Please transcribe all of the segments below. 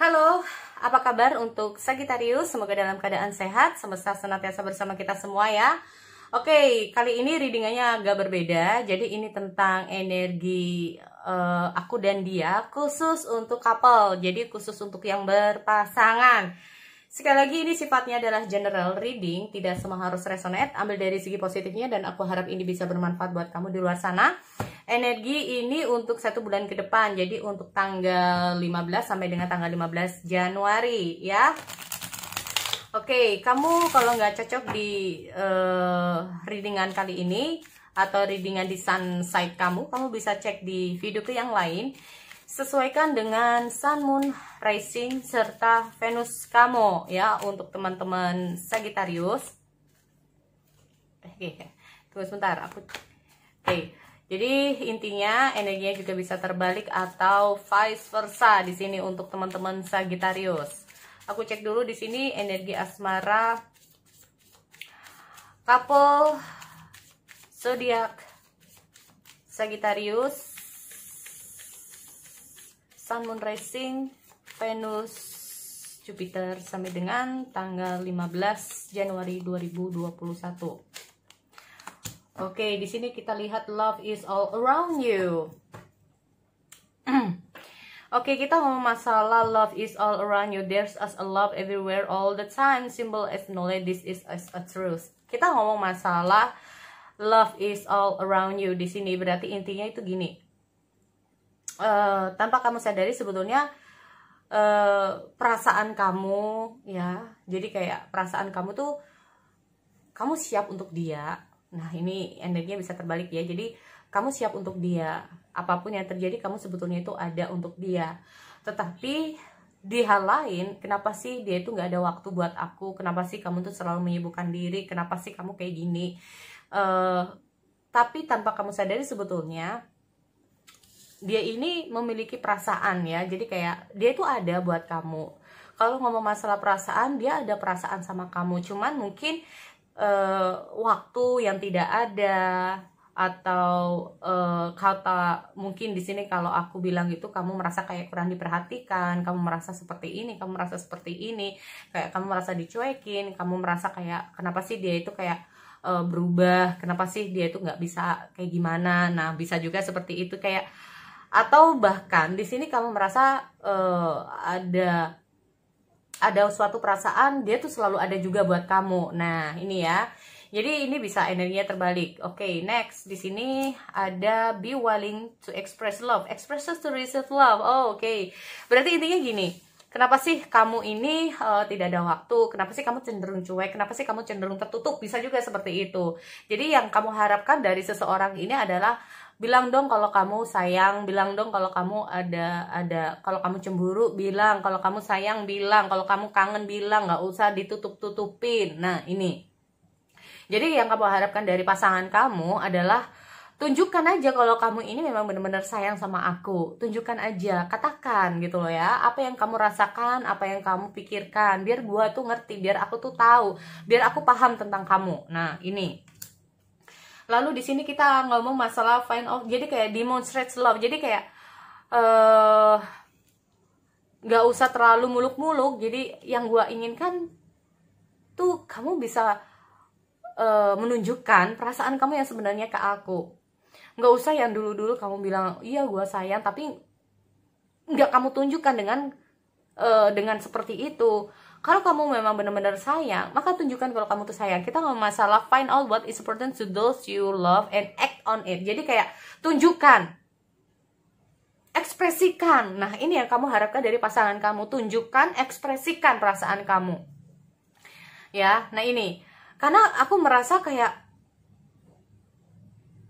Halo, apa kabar untuk Sagittarius? Semoga dalam keadaan sehat, semesta senantiasa bersama kita semua ya. Oke, kali ini readingannya agak berbeda. Jadi ini tentang energi aku dan dia, khusus untuk couple. Jadi khusus untuk yang berpasangan. Sekali lagi ini sifatnya adalah general reading, tidak semua harus resonate. Ambil dari segi positifnya dan aku harap ini bisa bermanfaat buat kamu di luar sana. Energi ini untuk 1 bulan ke depan, jadi untuk tanggal 15 sampai dengan tanggal 15 Januari ya. Oke, kamu kalau nggak cocok di readingan kali ini atau readingan di sun side kamu bisa cek di video yang lain. Sesuaikan dengan Sun, Moon, Rising, serta Venus kamu ya untuk teman-teman Sagittarius. Tunggu sebentar, Oke. Jadi intinya energinya juga bisa terbalik atau vice versa di sini untuk teman-teman Sagittarius. Aku cek dulu di sini energi asmara couple zodiak Sagittarius, Sun, Moon, Rising, Venus, Jupiter sampai dengan tanggal 15 Januari 2021. Oke, di sini kita lihat love is all around you. Oke, kita ngomong masalah love is all around you. There's a love everywhere all the time. Symbol acknowledge this is a truth. Kita ngomong masalah love is all around you. Di sini berarti intinya itu gini. Tanpa kamu sadari sebetulnya perasaan kamu ya. Jadi kayak perasaan kamu tuh kamu siap untuk dia. Nah, ini energinya bisa terbalik ya. Jadi kamu siap untuk dia. Apapun yang terjadi kamu sebetulnya itu ada untuk dia. Tetapi di hal lain, kenapa sih dia itu nggak ada waktu buat aku? Kenapa sih kamu tuh selalu menyibukkan diri? Kenapa sih kamu kayak gini? Tapi tanpa kamu sadari sebetulnya dia ini memiliki perasaan ya. Jadi kayak dia itu ada buat kamu. Kalau ngomong masalah perasaan, dia ada perasaan sama kamu. Cuman mungkin waktu yang tidak ada, atau kata mungkin di sini kalau aku bilang gitu, kamu merasa kayak kurang diperhatikan, kamu merasa seperti ini, kamu merasa seperti ini, kayak kamu merasa dicuekin, kamu merasa kayak kenapa sih dia itu kayak berubah, kenapa sih dia itu nggak bisa kayak gimana. Nah, bisa juga seperti itu kayak, atau bahkan di sini kamu merasa ada suatu perasaan dia tuh selalu ada juga buat kamu. Nah, ini ya. Jadi ini bisa energinya terbalik. Oke, next di sini ada be willing to express love, expresses to receive love. Oh, oke. Berarti intinya gini. Kenapa sih kamu ini tidak ada waktu? Kenapa sih kamu cenderung cuek? Kenapa sih kamu cenderung tertutup? Bisa juga seperti itu. Jadi yang kamu harapkan dari seseorang ini adalah bilang dong kalau kamu sayang, bilang dong kalau kamu ada kalau kamu cemburu, bilang kalau kamu sayang, bilang kalau kamu kangen, bilang, nggak usah ditutup-tutupin. Nah, ini. Jadi yang kamu harapkan dari pasangan kamu adalah tunjukkan aja kalau kamu ini memang benar-benar sayang sama aku. Tunjukkan aja, katakan gitu loh ya. Apa yang kamu rasakan, apa yang kamu pikirkan, biar gua tuh ngerti, biar aku tuh tahu, biar aku paham tentang kamu. Nah, ini. Lalu di sini kita ngomong masalah find out, jadi kayak demonstrate love. Jadi kayak nggak usah terlalu muluk-muluk. Jadi yang gue inginkan tuh kamu bisa menunjukkan perasaan kamu yang sebenarnya ke aku. Nggak usah yang dulu-dulu kamu bilang iya gue sayang, tapi nggak kamu tunjukkan dengan seperti itu. Kalau kamu memang benar-benar sayang, maka tunjukkan kalau kamu tuh sayang. Kita ngomong masalah find out what is important to those you love and act on it. Jadi kayak tunjukkan, ekspresikan. Nah, ini yang kamu harapkan dari pasangan kamu. Tunjukkan, ekspresikan perasaan kamu. Ya, nah ini. Karena aku merasa kayak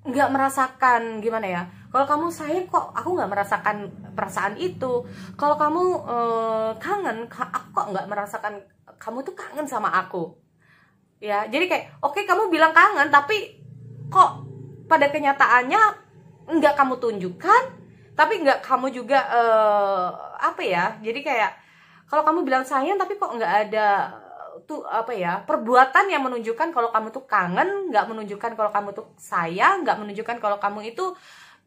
nggak merasakan gimana ya. Kalau kamu sayang kok aku nggak merasakan perasaan itu. Kalau kamu kangen, aku kok nggak merasakan kamu tuh kangen sama aku. Ya, jadi kayak oke, kamu bilang kangen, tapi kok pada kenyataannya nggak kamu tunjukkan, tapi nggak kamu juga apa ya? Jadi kayak kalau kamu bilang sayang, tapi kok nggak ada tuh apa ya, perbuatan yang menunjukkan kalau kamu tuh kangen, nggak menunjukkan kalau kamu tuh sayang, nggak menunjukkan kalau kamu itu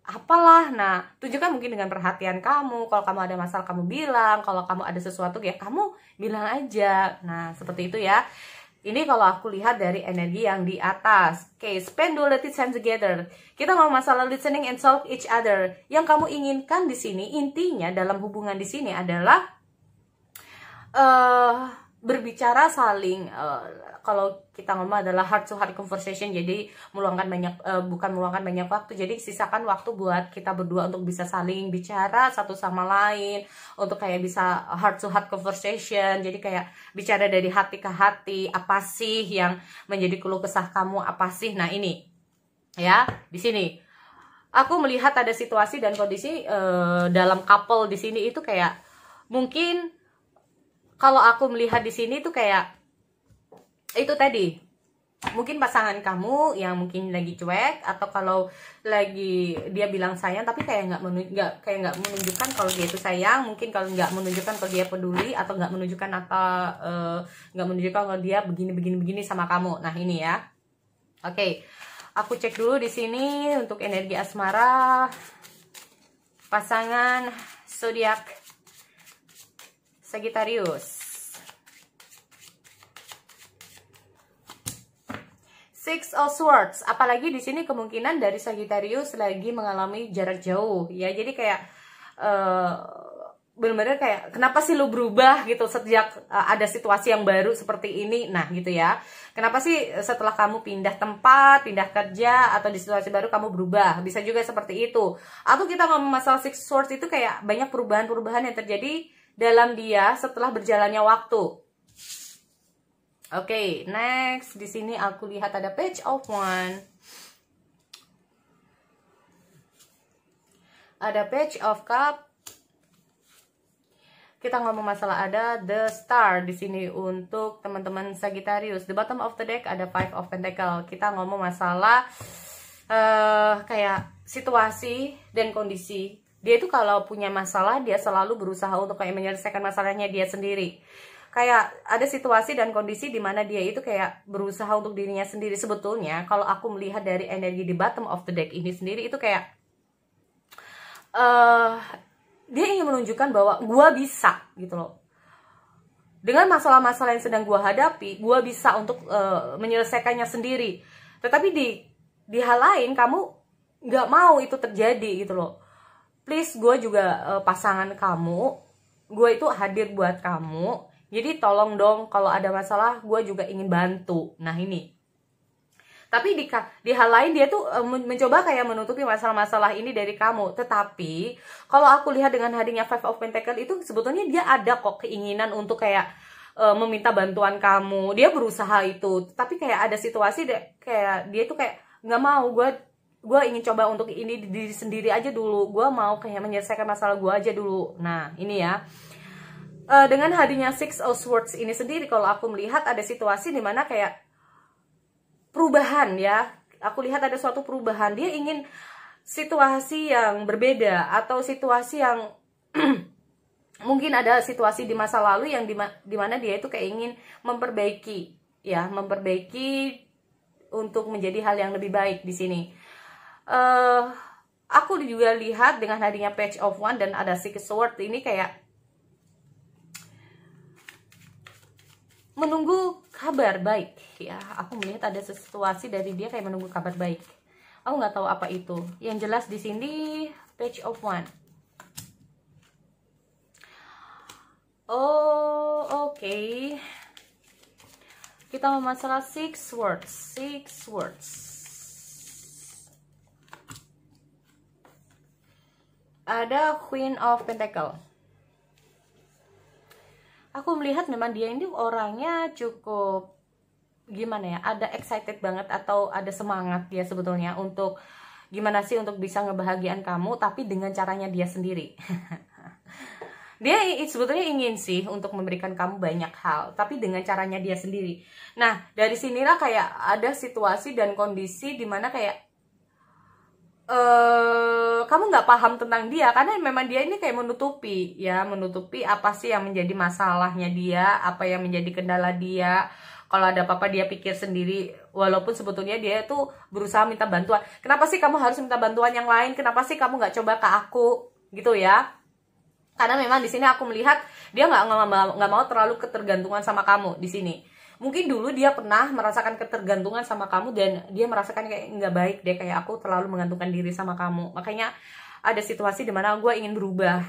apalah. Nah, tunjukkan mungkin dengan perhatian kamu. Kalau kamu ada masalah kamu bilang, kalau kamu ada sesuatu ya kamu bilang aja. Nah, seperti itu ya. Ini kalau aku lihat dari energi yang di atas. Oke, spend quality time together. Kita ngomong masalah listening and solve each other. Yang kamu inginkan di sini, intinya dalam hubungan di sini adalah berbicara saling. Kalau kita ngomong adalah heart to heart conversation, jadi meluangkan banyak bukan meluangkan banyak waktu, jadi sisakan waktu buat kita berdua untuk bisa saling bicara satu sama lain, untuk kayak bisa heart to heart conversation, jadi kayak bicara dari hati ke hati, apa sih yang menjadi keluh kesah kamu, apa sih. Nah, ini ya, di sini aku melihat ada situasi dan kondisi dalam couple di sini itu kayak mungkin kalau aku melihat di sini tuh kayak itu tadi, mungkin pasangan kamu yang mungkin lagi cuek, atau kalau lagi dia bilang sayang tapi kayak nggak menunjukkan kalau dia itu sayang, mungkin kalau nggak menunjukkan kalau dia peduli, atau nggak menunjukkan kalau dia begini sama kamu. Nah, ini ya. Oke, aku cek dulu di sini untuk energi asmara pasangan zodiak Sagittarius. Six of Swords, apalagi di sini kemungkinan dari Sagittarius lagi mengalami jarak jauh ya, jadi kayak bener-bener kayak kenapa sih lu berubah gitu sejak ada situasi yang baru seperti ini. Nah, gitu ya, kenapa sih setelah kamu pindah tempat, pindah kerja, atau di situasi baru kamu berubah, bisa juga seperti itu. Atau kita ngomong masalah Six Swords itu kayak banyak perubahan-perubahan yang terjadi dalam dia setelah berjalannya waktu. Oke, next di sini aku lihat ada Page of Wands, ada Page of Cup. Kita ngomong masalah ada The Star di sini untuk teman-teman Sagittarius. The bottom of the deck ada Five of Pentacles. Kita ngomong masalah kayak situasi dan kondisi. Dia itu kalau punya masalah dia selalu berusaha untuk kayak menyelesaikan masalahnya dia sendiri. Kayak ada situasi dan kondisi di mana dia itu kayak berusaha untuk dirinya sendiri. Sebetulnya kalau aku melihat dari energi di bottom of the deck ini sendiri itu kayak dia ingin menunjukkan bahwa gua bisa gitu loh. Dengan masalah-masalah yang sedang gua hadapi, gua bisa untuk menyelesaikannya sendiri. Tetapi di hal lain kamu nggak mau itu terjadi gitu loh. Please, gue juga pasangan kamu, gue itu hadir buat kamu. Jadi tolong dong, kalau ada masalah gue juga ingin bantu. Nah, ini. Tapi di hal lain dia tuh mencoba kayak menutupi masalah-masalah ini dari kamu. Tetapi kalau aku lihat dengan hadirnya Five of Pentacles itu sebetulnya dia ada kok keinginan untuk kayak meminta bantuan kamu. Dia berusaha itu. Tapi kayak ada situasi kayak dia tuh kayak nggak mau, gue ingin coba untuk ini diri sendiri aja dulu. Gue mau kayak menyelesaikan masalah gue aja dulu. Nah, ini ya. Dengan hadirnya Six of Swords ini sendiri, kalau aku melihat ada situasi dimana kayak perubahan ya. Aku lihat ada suatu perubahan. Dia ingin situasi yang berbeda, atau situasi yang mungkin ada situasi di masa lalu yang dimana dia itu kayak ingin memperbaiki ya, memperbaiki untuk menjadi hal yang lebih baik di sini. Aku juga lihat dengan hadirnya Page of Wands dan ada Six Swords ini kayak menunggu kabar baik ya. Aku melihat ada situasi dari dia kayak menunggu kabar baik. Aku nggak tahu apa itu. Yang jelas di sini Page of Wands. Oh, oke. Kita mau masalah Six Swords. Six Swords. Ada Queen of Pentacles. Aku melihat memang dia ini orangnya cukup gimana ya, ada excited banget atau ada semangat dia sebetulnya untuk gimana sih untuk bisa ngebahagiain kamu, tapi dengan caranya dia sendiri. Dia sebetulnya ingin sih untuk memberikan kamu banyak hal, tapi dengan caranya dia sendiri. Nah, dari sinilah kayak ada situasi dan kondisi dimana kayak kamu nggak paham tentang dia, karena memang dia ini kayak menutupi apa sih yang menjadi masalahnya dia, apa yang menjadi kendala dia Kalau ada apa-apa dia pikir sendiri, walaupun sebetulnya dia tuh berusaha minta bantuan. Kenapa sih kamu harus minta bantuan yang lain? Kenapa sih kamu nggak coba ke aku, gitu ya? Karena memang di sini aku melihat dia nggak mau terlalu ketergantungan sama kamu di sini. Mungkin dulu dia pernah merasakan ketergantungan sama kamu dan dia merasakan kayak nggak baik deh, kayak aku terlalu menggantungkan diri sama kamu. Makanya ada situasi dimana gue ingin berubah,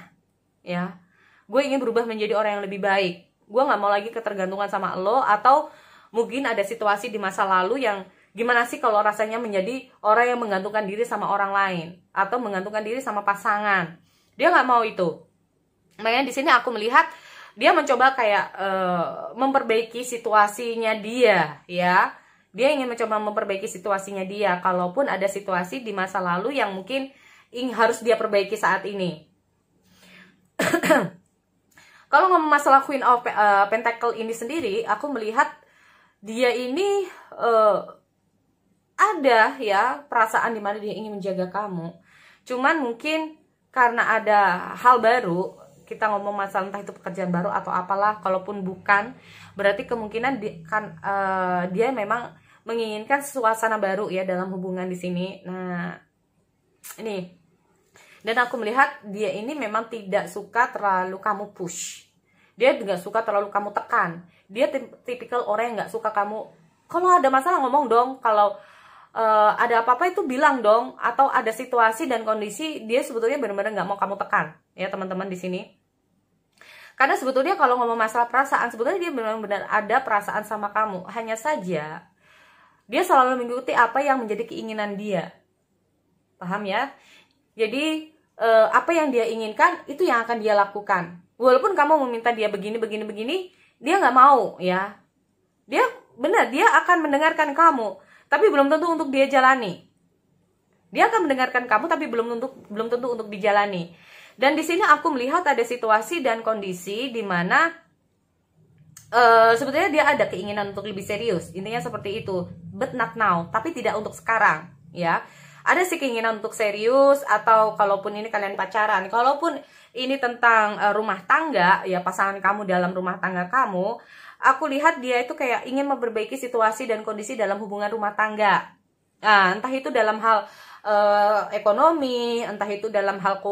ya. Gue ingin berubah menjadi orang yang lebih baik. Gue nggak mau lagi ketergantungan sama lo, atau mungkin ada situasi di masa lalu yang gimana sih kalau rasanya menjadi orang yang menggantungkan diri sama orang lain atau menggantungkan diri sama pasangan. Dia nggak mau itu. Makanya di sini aku melihat dia mencoba kayak memperbaiki situasinya dia, ya. Dia ingin mencoba memperbaiki situasinya dia, kalaupun ada situasi di masa lalu yang mungkin harus dia perbaiki saat ini. Kalau ngomong masalah Queen of Pentacle ini sendiri, aku melihat dia ini ada ya perasaan dimana dia ingin menjaga kamu. Cuman mungkin karena ada hal baru, kita ngomong masalah entah itu pekerjaan baru atau apalah, kalaupun bukan, berarti kemungkinan dia memang menginginkan suasana baru ya dalam hubungan di sini. Nah, ini. Dan aku melihat dia ini memang tidak suka terlalu kamu push. Dia juga suka terlalu kamu tekan. Dia tipikal orang yang nggak suka kamu, kalau ada masalah ngomong dong, kalau ada apa-apa itu bilang dong, atau ada situasi dan kondisi dia sebetulnya benar-benar nggak mau kamu tekan, ya teman-teman di sini. Karena sebetulnya kalau ngomong masalah perasaan, sebetulnya dia benar-benar ada perasaan sama kamu. Hanya saja dia selalu mengikuti apa yang menjadi keinginan dia. Paham ya? Jadi apa yang dia inginkan itu yang akan dia lakukan. Walaupun kamu meminta dia begini, dia nggak mau ya. Dia benar, dia akan mendengarkan kamu, tapi belum tentu untuk dia jalani. Dia akan mendengarkan kamu, tapi belum tentu untuk dijalani. Dan di sini aku melihat ada situasi dan kondisi di mana sebetulnya dia ada keinginan untuk lebih serius. Intinya seperti itu. But not now, tapi tidak untuk sekarang, ya. Ada sih keinginan untuk serius, atau kalaupun ini kalian pacaran, kalaupun ini tentang rumah tangga, ya pasangan kamu dalam rumah tangga kamu, aku lihat dia itu kayak ingin memperbaiki situasi dan kondisi dalam hubungan rumah tangga. Nah, entah itu dalam hal ekonomi, entah itu dalam hal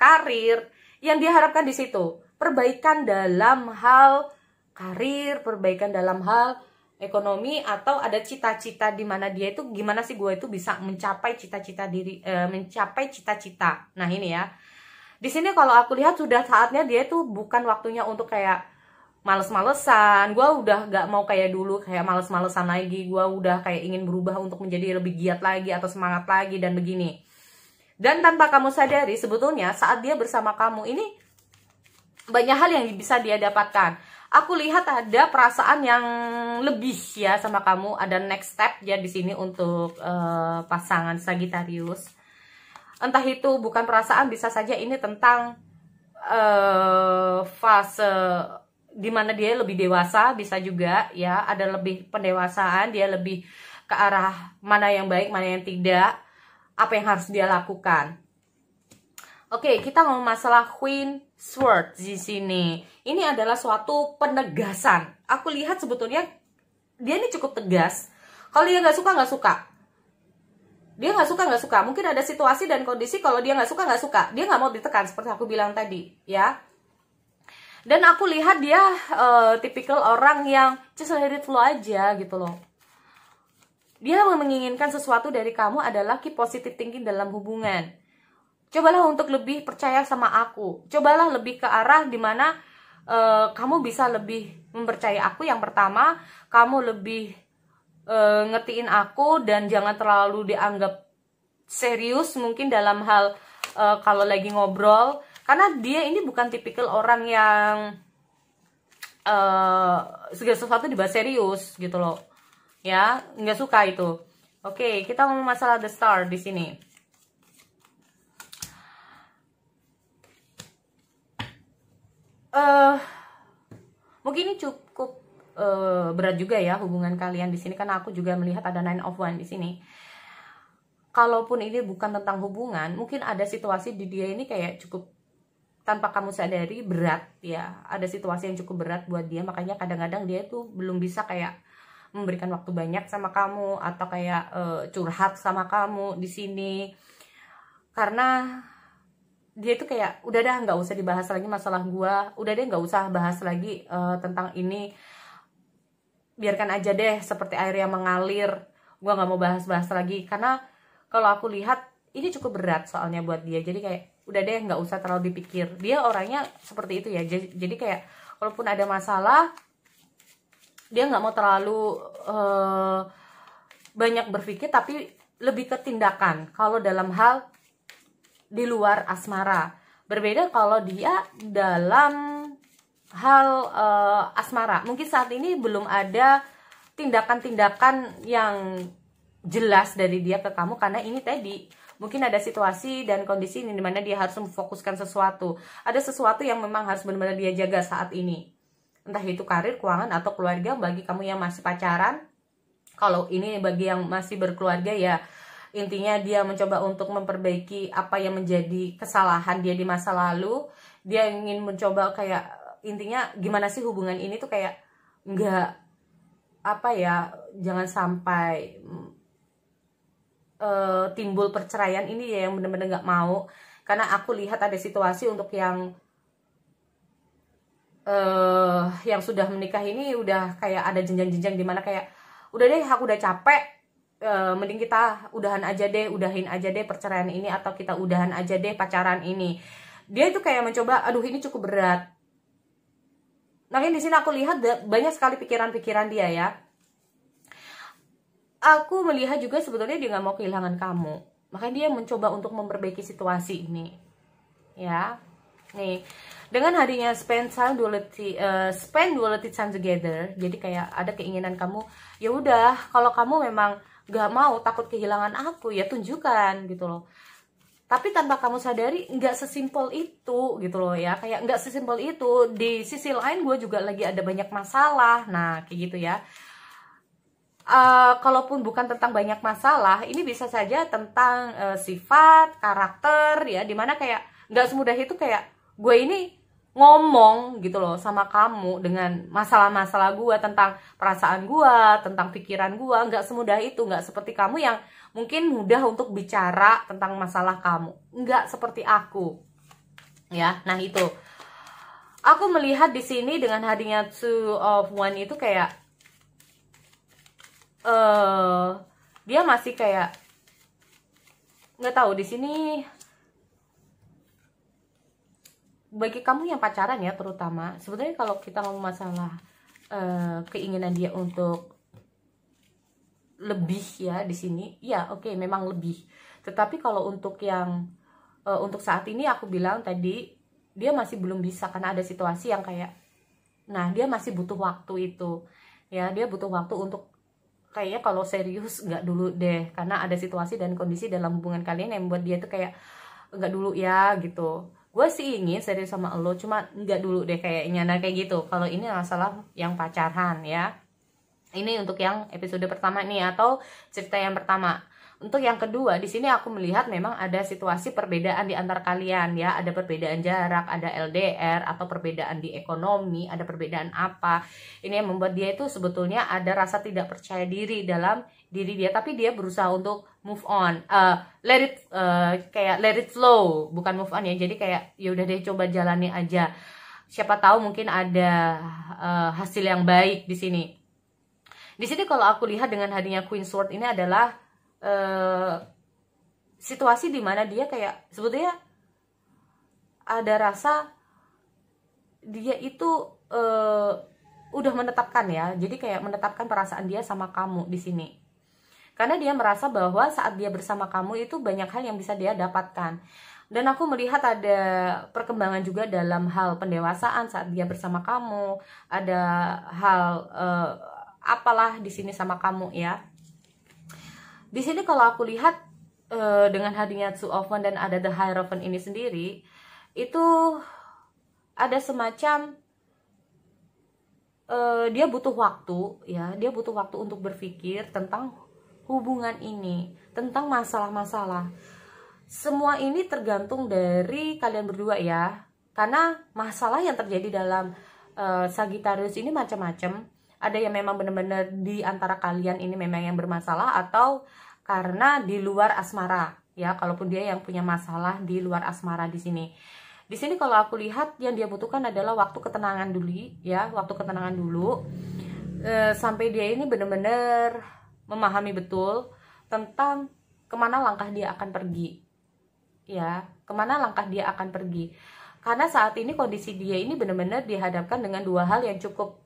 karir, yang diharapkan di situ perbaikan dalam hal karir, perbaikan dalam hal ekonomi, atau ada cita-cita di mana dia itu gimana sih gue itu bisa mencapai cita-cita mencapai cita-cita. Nah ini ya, di sini kalau aku lihat sudah saatnya dia itu bukan waktunya untuk kayak males-malesan. Gue udah gak mau kayak dulu, kayak males-malesan lagi. Gue udah kayak ingin berubah untuk menjadi lebih giat lagi atau semangat lagi dan begini. Dan tanpa kamu sadari, sebetulnya saat dia bersama kamu ini banyak hal yang bisa dia dapatkan. Aku lihat ada perasaan yang lebih ya sama kamu. Ada next step ya di sini untuk pasangan Sagittarius. Entah itu bukan perasaan, bisa saja ini tentang fase dimana dia lebih dewasa, bisa juga ya, ada lebih pendewasaan, dia lebih ke arah mana yang baik, mana yang tidak, apa yang harus dia lakukan. Oke, kita ngomong masalah Queen Swords di sini. Ini adalah suatu penegasan. Aku lihat sebetulnya dia ini cukup tegas. Kalau dia nggak suka, nggak suka. Dia nggak suka, nggak suka. Mungkin ada situasi dan kondisi kalau dia nggak suka, nggak suka. Dia nggak mau ditekan seperti aku bilang tadi, ya. Dan aku lihat dia tipikal orang yang just let it flow aja gitu loh. Dia menginginkan sesuatu dari kamu adalah keep positive thinking dalam hubungan. Cobalah untuk lebih percaya sama aku. Cobalah lebih ke arah dimana kamu bisa lebih mempercayai aku. Yang pertama, kamu lebih ngertiin aku dan jangan terlalu dianggap serius mungkin dalam hal kalau lagi ngobrol. Karena dia ini bukan tipikal orang yang segala sesuatu dibahas serius gitu loh, ya, nggak suka itu. Oke, kita ngomong masalah The Star di sini. Mungkin ini cukup berat juga ya hubungan kalian di sini, karena aku juga melihat ada Nine of Wands di sini. Kalaupun ini bukan tentang hubungan, mungkin ada situasi di dia ini kayak cukup tanpa kamu sadari berat ya, ada situasi yang cukup berat buat dia, makanya kadang-kadang dia tuh belum bisa kayak memberikan waktu banyak sama kamu atau kayak curhat sama kamu di sini, karena dia tuh kayak udah dah nggak usah dibahas lagi masalah gua, udah deh nggak usah bahas lagi tentang ini, biarkan aja deh seperti air yang mengalir, gua nggak mau bahas-bahas lagi. Karena kalau aku lihat ini cukup berat soalnya buat dia, jadi kayak udah deh nggak usah terlalu dipikir. Dia orangnya seperti itu ya, jadi kayak walaupun ada masalah dia nggak mau terlalu banyak berpikir, tapi lebih ke tindakan kalau dalam hal di luar asmara. Berbeda kalau dia dalam hal asmara, mungkin saat ini belum ada tindakan-tindakan yang jelas dari dia ke kamu, karena ini tadi mungkin ada situasi dan kondisi ini dimana dia harus memfokuskan sesuatu, ada sesuatu yang memang harus benar-benar dia jaga saat ini, entah itu karir, keuangan, atau keluarga. Bagi kamu yang masih pacaran, kalau ini bagi yang masih berkeluarga ya, intinya dia mencoba untuk memperbaiki apa yang menjadi kesalahan dia di masa lalu. Dia ingin mencoba kayak intinya gimana sih hubungan ini tuh kayak nggak apa ya, jangan sampai timbul perceraian. Ini ya yang bener-bener nggak mau, karena aku lihat ada situasi untuk yang sudah menikah ini udah kayak ada jenjang-jenjang dimana kayak udah deh aku udah capek, mending kita udahin aja deh perceraian ini, atau kita udahan aja deh pacaran ini. Dia itu kayak mencoba, aduh ini cukup berat. Makanya di sini aku lihat banyak sekali pikiran-pikiran dia ya. Aku melihat juga sebetulnya dia nggak mau kehilangan kamu, makanya dia mencoba untuk memperbaiki situasi ini ya. Nih, dengan hadinya spend quality time together, jadi kayak ada keinginan kamu, ya udah kalau kamu memang nggak mau, takut kehilangan aku, ya tunjukkan gitu loh. Tapi tanpa kamu sadari nggak sesimpel itu gitu loh ya, kayak nggak sesimpel itu. Di sisi lain gue juga lagi ada banyak masalah, nah kayak gitu ya. Kalaupun bukan tentang banyak masalah, ini bisa saja tentang sifat, karakter ya, dimana kayak nggak semudah itu kayak gue ini ngomong gitu loh sama kamu dengan masalah-masalah gue, tentang perasaan gue, tentang pikiran gue. Nggak semudah itu, nggak seperti kamu yang mungkin mudah untuk bicara tentang masalah kamu, nggak seperti aku ya. Nah itu aku melihat di sini dengan hadirnya Two of Wands itu kayak dia masih kayak nggak tahu. Di sini bagi kamu yang pacaran ya terutama, sebetulnya kalau kita ngomong masalah keinginan dia untuk lebih ya di sini ya, oke, memang lebih. Tetapi kalau untuk yang untuk saat ini aku bilang tadi, dia masih belum bisa karena ada situasi yang kayak, nah dia masih butuh waktu itu ya. Dia butuh waktu untuk kayaknya kalau serius nggak dulu deh, karena ada situasi dan kondisi dalam hubungan kalian yang membuat dia tuh kayak nggak dulu ya gitu. Gue sih ingin serius sama lo, cuma nggak dulu deh kayaknya. Nah kayak gitu kalau ini masalah yang pacaran ya. Ini untuk yang episode pertama nih, atau cerita yang pertama. Untuk yang kedua, di sini aku melihat memang ada situasi perbedaan di antara kalian ya. Ada perbedaan jarak, ada LDR, atau perbedaan di ekonomi, ada perbedaan apa. Ini yang membuat dia itu sebetulnya ada rasa tidak percaya diri dalam diri dia, tapi dia berusaha untuk move on. Kayak let it flow, bukan move on ya. Jadi kayak ya udah deh, coba jalani aja. Siapa tahu mungkin ada hasil yang baik di sini. Di sini kalau aku lihat dengan hadirnya Queen Sword ini adalah situasi dimana dia kayak sebetulnya ada rasa dia itu udah menetapkan ya. Jadi kayak menetapkan perasaan dia sama kamu di sini. Karena dia merasa bahwa saat dia bersama kamu itu banyak hal yang bisa dia dapatkan. Dan aku melihat ada perkembangan juga dalam hal pendewasaan saat dia bersama kamu. Ada hal apalah di sini sama kamu ya. Di sini kalau aku lihat dengan hadirnya Two of Wands dan ada The Hierophant ini sendiri, itu ada semacam dia butuh waktu ya, dia butuh waktu untuk berpikir tentang hubungan ini, tentang masalah-masalah. Semua ini tergantung dari kalian berdua ya. Karena masalah yang terjadi dalam Sagittarius ini macam-macam. Ada yang memang benar-benar di antara kalian ini memang yang bermasalah, atau karena di luar asmara ya. Kalaupun dia yang punya masalah di luar asmara di sini. Di sini kalau aku lihat yang dia butuhkan adalah waktu ketenangan dulu ya, waktu ketenangan dulu. Sampai dia ini benar-benar memahami betul tentang kemana langkah dia akan pergi ya, kemana langkah dia akan pergi. Karena saat ini kondisi dia ini benar-benar dihadapkan dengan dua hal yang cukup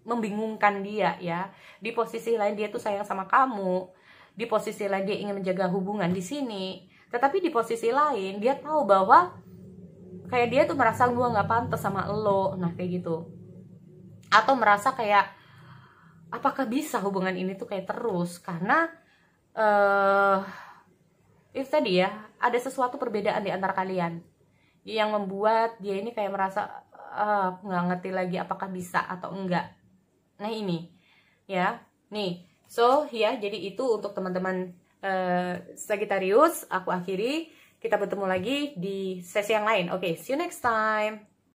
membingungkan dia ya. Di posisi lain dia tuh sayang sama kamu, di posisi lain dia ingin menjaga hubungan di sini, tetapi di posisi lain dia tahu bahwa kayak dia tuh merasa gua nggak pantas sama lo, nah kayak gitu. Atau merasa kayak apakah bisa hubungan ini tuh kayak terus, karena itu tadi ya, ada sesuatu perbedaan di antara kalian yang membuat dia ini kayak merasa nggak ngerti lagi apakah bisa atau enggak. Nah ini ya, nih so ya, jadi itu untuk teman-teman Sagittarius. Aku akhiri, kita bertemu lagi di sesi yang lain. Oke, see you next time.